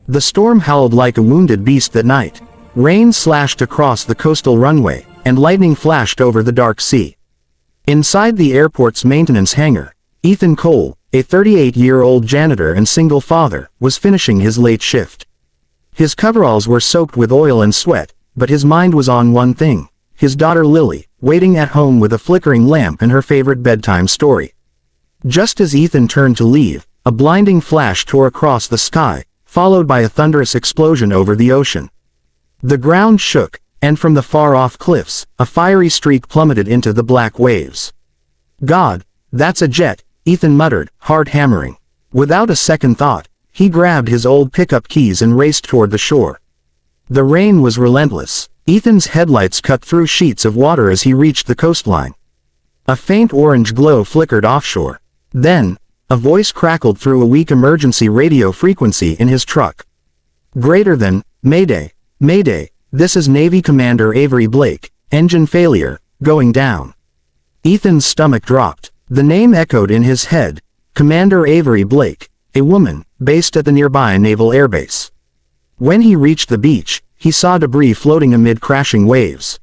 The storm howled like a wounded beast that night. Rain slashed across the coastal runway, and lightning flashed over the dark sea. Inside the airport's maintenance hangar, Ethan Cole, a 38-year-old janitor and single father, was finishing his late shift. His coveralls were soaked with oil and sweat, but his mind was on one thing: his daughter Lily, waiting at home with a flickering lamp and her favorite bedtime story. Just as Ethan turned to leave, a blinding flash tore across the sky, followed by a thunderous explosion over the ocean. The ground shook, and from the far-off cliffs, a fiery streak plummeted into the black waves. "God, that's a jet," Ethan muttered, heart hammering. Without a second thought, he grabbed his old pickup keys and raced toward the shore. The rain was relentless. Ethan's headlights cut through sheets of water as he reached the coastline. A faint orange glow flickered offshore. Then, a voice crackled through a weak emergency radio frequency in his truck. "Greater than, Mayday, Mayday, this is Navy Commander Avery Blake, engine failure, going down." Ethan's stomach dropped. The name echoed in his head: Commander Avery Blake, a woman, based at the nearby naval airbase. When he reached the beach, he saw debris floating amid crashing waves.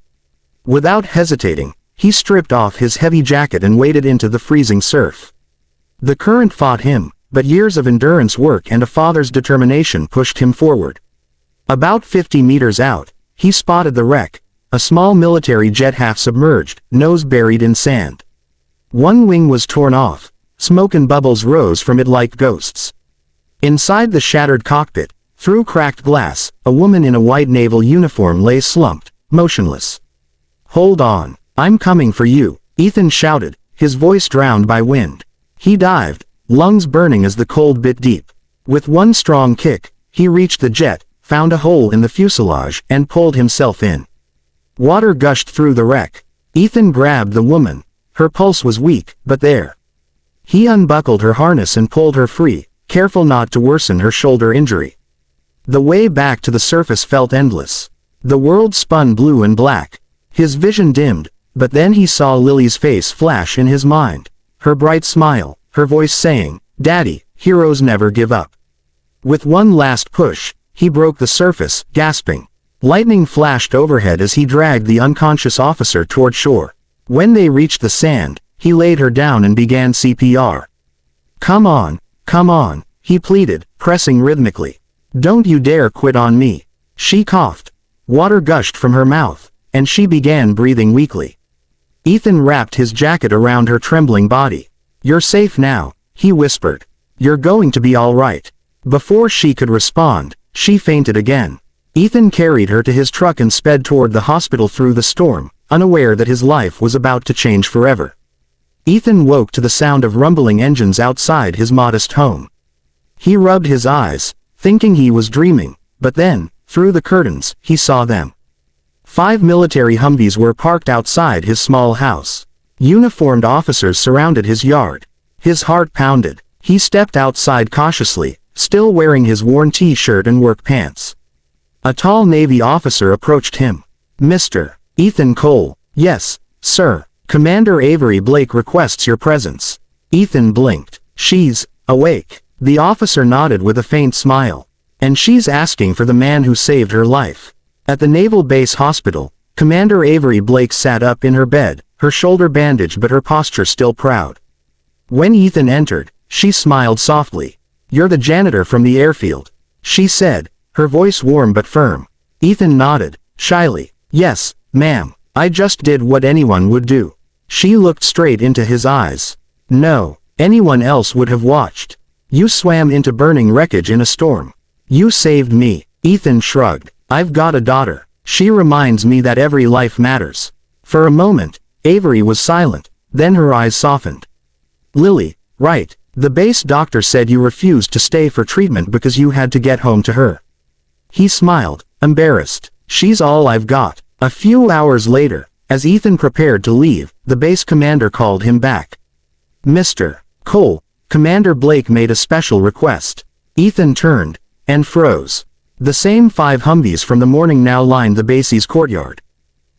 Without hesitating, he stripped off his heavy jacket and waded into the freezing surf. The current fought him, but years of endurance work and a father's determination pushed him forward. About 50 meters out, he spotted the wreck, a small military jet half-submerged, nose buried in sand. One wing was torn off. Smoke and bubbles rose from it like ghosts. Inside the shattered cockpit, through cracked glass, a woman in a white naval uniform lay slumped, motionless. "Hold on, I'm coming for you," Ethan shouted, his voice drowned by wind. He dived, lungs burning as the cold bit deep. With one strong kick, he reached the jet, found a hole in the fuselage, and pulled himself in. Water gushed through the wreck. Ethan grabbed the woman. Her pulse was weak, but there. He unbuckled her harness and pulled her free, careful not to worsen her shoulder injury. The way back to the surface felt endless. The world spun blue and black. His vision dimmed, but then he saw Lily's face flash in his mind. Her bright smile, her voice saying, "Daddy, heroes never give up." With one last push, he broke the surface, gasping. Lightning flashed overhead as he dragged the unconscious officer toward shore. When they reached the sand, he laid her down and began CPR. Come on, he pleaded, pressing rhythmically. "Don't you dare quit on me." She coughed. Water gushed from her mouth, and she began breathing weakly. Ethan wrapped his jacket around her trembling body. "You're safe now," he whispered. "You're going to be all right." Before she could respond, she fainted again. Ethan carried her to his truck and sped toward the hospital through the storm, unaware that his life was about to change forever. Ethan woke to the sound of rumbling engines outside his modest home. He rubbed his eyes, thinking he was dreaming, but then, through the curtains, he saw them. 5 military Humvees were parked outside his small house. Uniformed officers surrounded his yard. His heart pounded. He stepped outside cautiously, still wearing his worn t-shirt and work pants. A tall Navy officer approached him. "Mr. Ethan Cole." "Yes, sir. Commander Avery Blake requests your presence." Ethan blinked. "She's awake." The officer nodded with a faint smile. "And she's asking for the man who saved her life." At the Naval Base Hospital, Commander Avery Blake sat up in her bed, her shoulder bandaged but her posture still proud. When Ethan entered, she smiled softly. "You're the janitor from the airfield," she said, her voice warm but firm. Ethan nodded, shyly. "Yes, ma'am. I just did what anyone would do." She looked straight into his eyes. "No, anyone else would have watched. You swam into burning wreckage in a storm. You saved me." Ethan shrugged. "I've got a daughter. She reminds me that every life matters." For a moment, Avery was silent, then her eyes softened. "Lily, right, the base doctor said you refused to stay for treatment because you had to get home to her." He smiled, embarrassed. "She's all I've got." A few hours later, as Ethan prepared to leave, the base commander called him back. "Mr. Cole, Commander Blake made a special request." Ethan turned, and froze. The same 5 Humvees from the morning now lined the base's courtyard.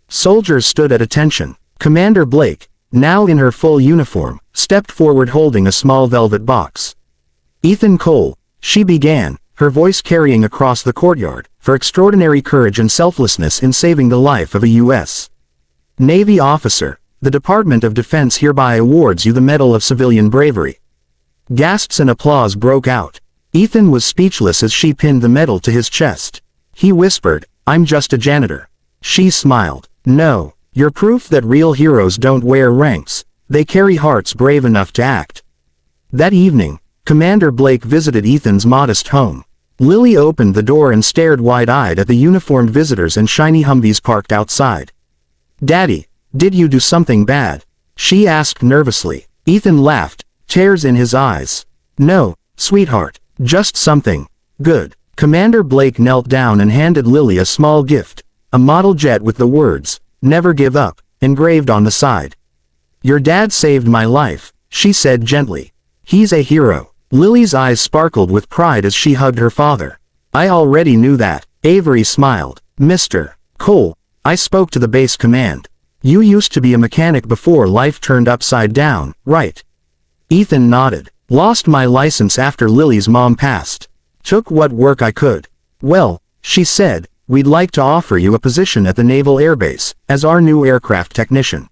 Soldiers stood at attention. Commander Blake, now in her full uniform, stepped forward holding a small velvet box. "Ethan Cole," she began, her voice carrying across the courtyard, for extraordinary courage and selflessness in saving the life of a U.S. Navy officer. The Department of Defense hereby awards you the Medal of Civilian Bravery. Gasps and applause broke out. Ethan was speechless as she pinned the medal to his chest. He whispered, "I'm just a janitor." She smiled. "No, you're proof that real heroes don't wear ranks, they carry hearts brave enough to act." That evening, Commander Blake visited Ethan's modest home. Lily opened the door and stared wide-eyed at the uniformed visitors and shiny Humvees parked outside. "Daddy, did you do something bad?" she asked nervously. Ethan laughed, tears in his eyes. "No, sweetheart, just something good." Commander Blake knelt down and handed Lily a small gift, a model jet with the words, "Never give up," engraved on the side. "Your dad saved my life," she said gently. "He's a hero." Lily's eyes sparkled with pride as she hugged her father. "I already knew that." Avery smiled. "Mr. Cole, I spoke to the base command. You used to be a mechanic before life turned upside down, right?" Ethan nodded. "Lost my license after Lily's mom passed. Took what work I could." "Well," she said, "we'd like to offer you a position at the Naval Air Base, as our new aircraft technician.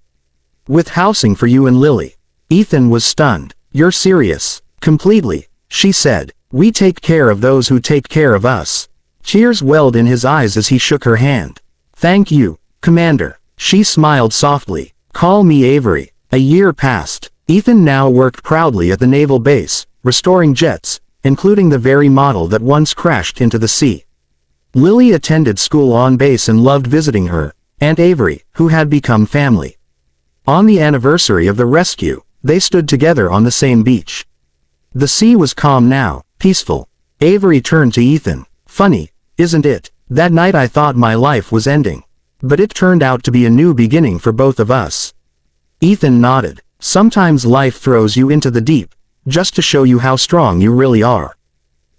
With housing for you and Lily." Ethan was stunned. "You're serious?" "Completely," she said. "We take care of those who take care of us." Tears welled in his eyes as he shook her hand. "Thank you, Commander." She smiled softly. "Call me Avery." A year passed. Ethan now worked proudly at the naval base, restoring jets, including the very model that once crashed into the sea. Lily attended school on base and loved visiting her, and Avery, who had become family. On the anniversary of the rescue, they stood together on the same beach. The sea was calm now, peaceful. Avery turned to Ethan. "Funny, isn't it? That night I thought my life was ending. But it turned out to be a new beginning for both of us." Ethan nodded. "Sometimes life throws you into the deep, just to show you how strong you really are."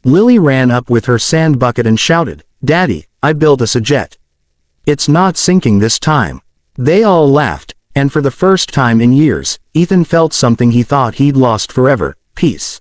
Lily ran up with her sand bucket and shouted, "Daddy, I built us a jet. It's not sinking this time." They all laughed, and for the first time in years, Ethan felt something he thought he'd lost forever, peace.